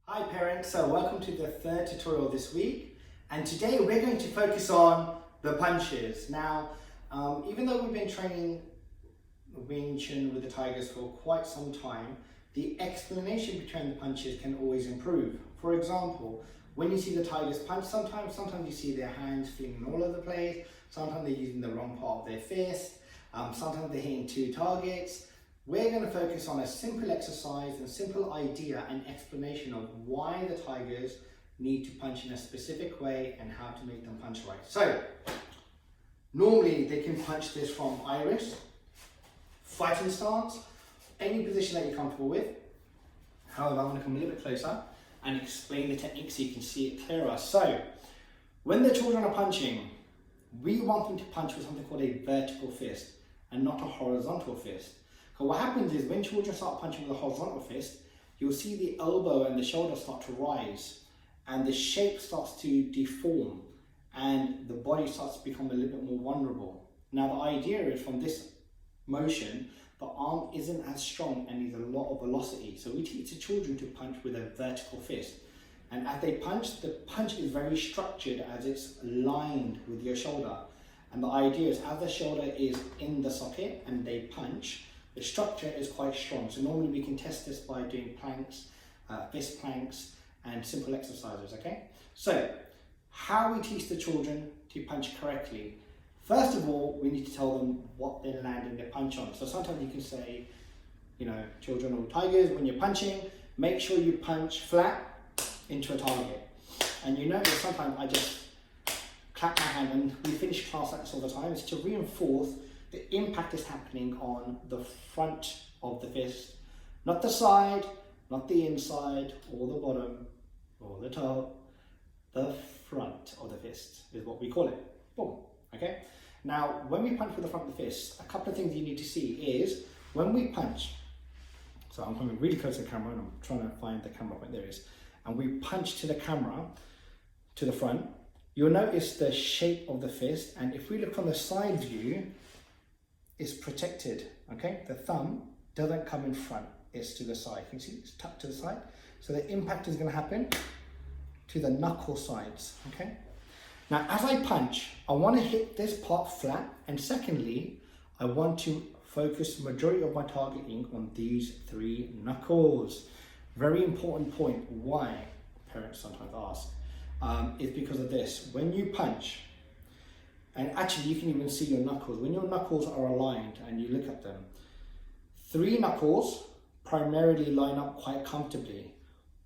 Hi parents, so welcome to the third tutorial this week, and today we're going to focus on the punches. Now, even though we've been training Wing Chun with the Tigers for quite some time, the explanation between the punches can always improve. For example, when you see the Tigers punch, sometimes you see their hands flinging all over the place, sometimes they're using the wrong part of their fist, sometimes they're hitting two targets. We're going to focus on a simple exercise and simple idea and explanation of why the Tigers need to punch in a specific way and how to make them punch right. So, normally they can punch this from iris, fighting stance, any position that you're comfortable with. However, I'm going to come a little bit closer and explain the technique so you can see it clearer. So, when the children are punching, we want them to punch with something called a vertical fist and not a horizontal fist. So what happens is when children start punching with a horizontal fist, you'll see the elbow and the shoulder start to rise and the shape starts to deform and the body starts to become a little bit more vulnerable. Now the idea is from this motion, the arm isn't as strong and needs a lot of velocity. So we teach the children to punch with a vertical fist. And as they punch, the punch is very structured as it's lined with your shoulder. And the idea is as the shoulder is in the socket and they punch, the structure is quite strong. So normally we can test this by doing planks, fist planks, and simple exercises, okay? So, how we teach the children to punch correctly. First of all, we need to tell them what they're landing their punch on. So sometimes you can say, children or Tigers, when you're punching, make sure you punch flat into a target. And you notice sometimes I just clap my hand, and we finish class like this all the time. It's to reinforce the impact is happening on the front of the fist, not the side, not the inside, or the bottom, or the top. The front of the fist is what we call it. Boom. Okay? Now, when we punch with the front of the fist, a couple of things you need to see is when we punch, so I'm coming really close to the camera and I'm trying to find the camera point, there it is, and we punch to the camera, to the front, you'll notice the shape of the fist, and if we look on the side view, is protected, okay? The thumb doesn't come in front, it's to the side. You can see it's tucked to the side. So the impact is going to happen to the knuckle sides, okay? Now, as I punch, I want to hit this part flat, and secondly, I want to focus the majority of my targeting on these three knuckles. Very important point. Why? Parents sometimes ask. Is because of this. When you punch, and actually you can even see your knuckles. When your knuckles are aligned and you look at them, three knuckles primarily line up quite comfortably,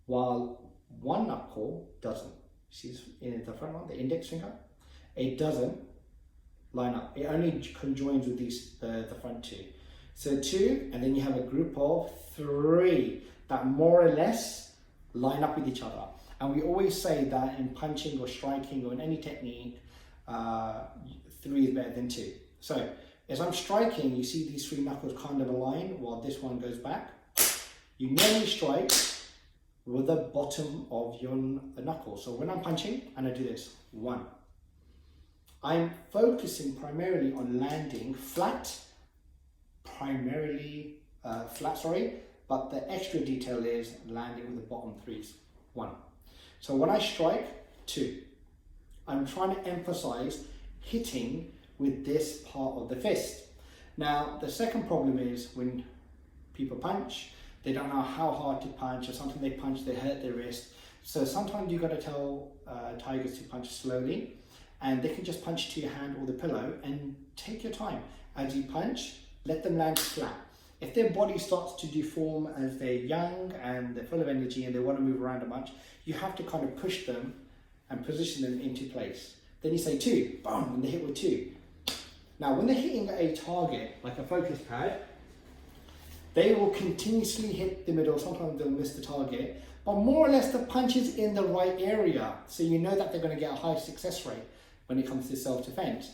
while one knuckle doesn't. See in the front one, the index finger? It doesn't line up. It only conjoins with these the front two. So two, and then you have a group of three that more or less line up with each other. And we always say that in punching or striking or in any technique, 3 is better than 2. So as I'm striking, you see these three knuckles kind of align while this one goes back. You normally strike with the bottom of your knuckle. So when I'm punching and I do this, 1. I'm focusing primarily on landing flat, but the extra detail is landing with the bottom 3s, 1. So when I strike, 2. I'm trying to emphasize hitting with this part of the fist. Now, the second problem is when people punch, they don't know how hard to punch, or sometimes they punch, they hurt their wrist. So sometimes you've got to tell Tigers to punch slowly, and they can just punch to your hand or the pillow, and take your time. As you punch, let them land flat. If their body starts to deform as they're young and they're full of energy and they want to move around a bunch, you have to kind of push them and position them into place. Then you say 2, boom, and they hit with 2. Now, when they're hitting a target, like a focus pad, they will continuously hit the middle. Sometimes they'll miss the target, but more or less the punch is in the right area. So you know that they're going to get a high success rate when it comes to self-defense.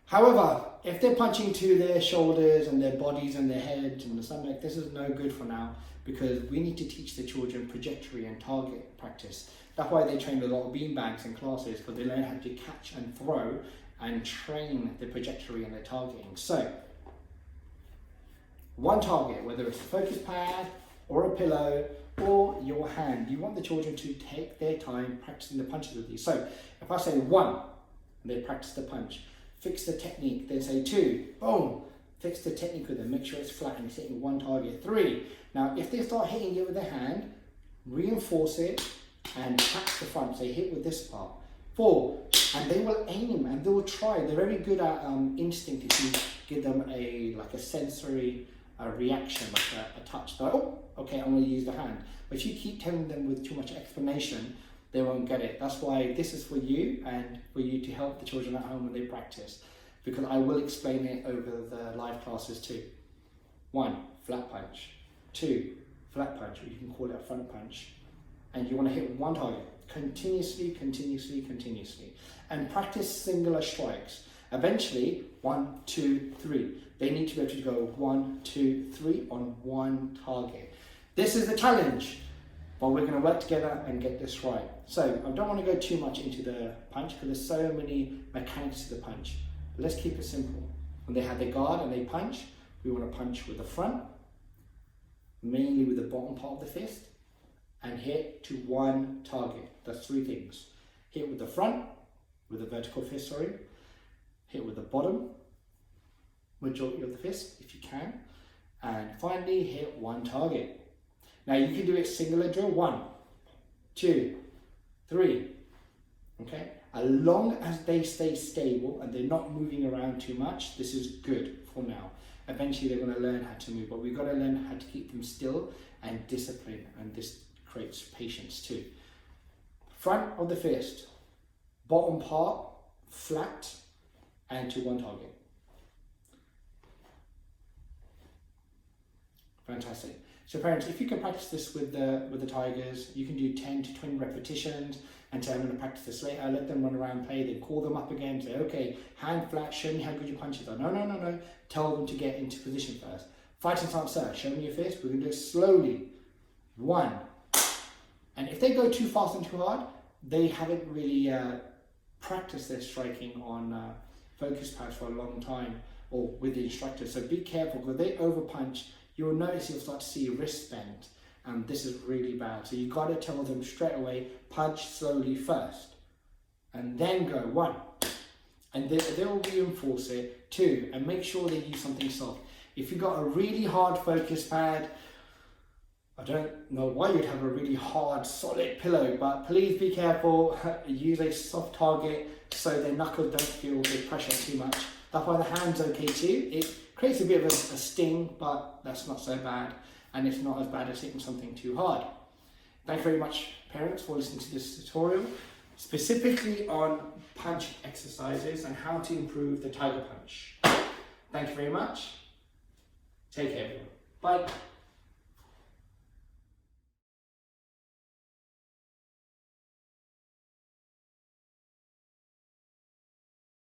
However, if they're punching to their shoulders and their bodies and their heads and the stomach, this is no good for now, because we need to teach the children trajectory and target practice. That's why they train a lot of beanbags in classes, because they learn how to catch and throw and train the trajectory and the targeting. So, one target, whether it's a focus pad or a pillow or your hand. You want the children to take their time practicing the punches with you. So if I say 1, they practice the punch, fix the technique, then say 2, boom, fix the technique with them, make sure it's flat and it's hitting one target. 3, now if they start hitting it with their hand, reinforce it and catch the front, so hit with this part. 4, and they will aim and they will try. They're very good at instinct if you give them a sensory reaction, like a touch. Like, oh, okay, I'm going to use the hand. But if you keep telling them with too much explanation, they won't get it. That's why this is for you and for you to help the children at home when they practice, because I will explain it over the live classes too. 1, flat punch. 2, flat punch, or you can call it a front punch. And you want to hit one target continuously, continuously, continuously. And practice singular strikes. Eventually, 1, 2, 3. They need to be able to go 1, 2, 3 on one target. This is the challenge, but we're going to work together and get this right. So I don't want to go too much into the punch because there's so many mechanics to the punch. But let's keep it simple. When they have their guard and they punch, we want to punch with the front, mainly with the bottom part of the fist, and hit to one target. That's 3 things. Hit with the front, with the vertical fist, sorry. Hit with the bottom, majority of the fist, if you can. And finally, hit one target. Now you can do it singular drill, 1, 2, 3, okay? As long as they stay stable and they're not moving around too much, this is good for now. Eventually they're gonna learn how to move, but we've gotta learn how to keep them still and discipline, and this creates patience too. Front of the fist, bottom part, flat, and to one target. Fantastic. So parents, if you can practice this with the Tigers, you can do 10 to 20 repetitions and say, I'm going to practice this later. Let them run around, play, then call them up again, say, okay, hand flat, show me how good your punches are. No. Tell them to get into position first. Fighting stance, sir, show me your fist. We're going to do it slowly. 1. And if they go too fast and too hard, they haven't really practiced their striking on focus pads for a long time or with the instructor. So be careful, because they over punch, you'll notice you'll start to see your wrist bend, and this is really bad. So you've got to tell them straight away, punch slowly first, and then go 1. And they'll reinforce it. 2, and make sure they use something soft. If you've got a really hard focus pad, I don't know why you'd have a really hard, solid pillow, but please be careful. Use a soft target so their knuckles don't feel the pressure too much. That's why the hand's okay too. It creates a bit of a sting, but that's not so bad, and it's not as bad as hitting something too hard. Thank you very much, parents, for listening to this tutorial, specifically on punch exercises and how to improve the Tiger Punch. Thank you very much. Take care, everyone. Bye.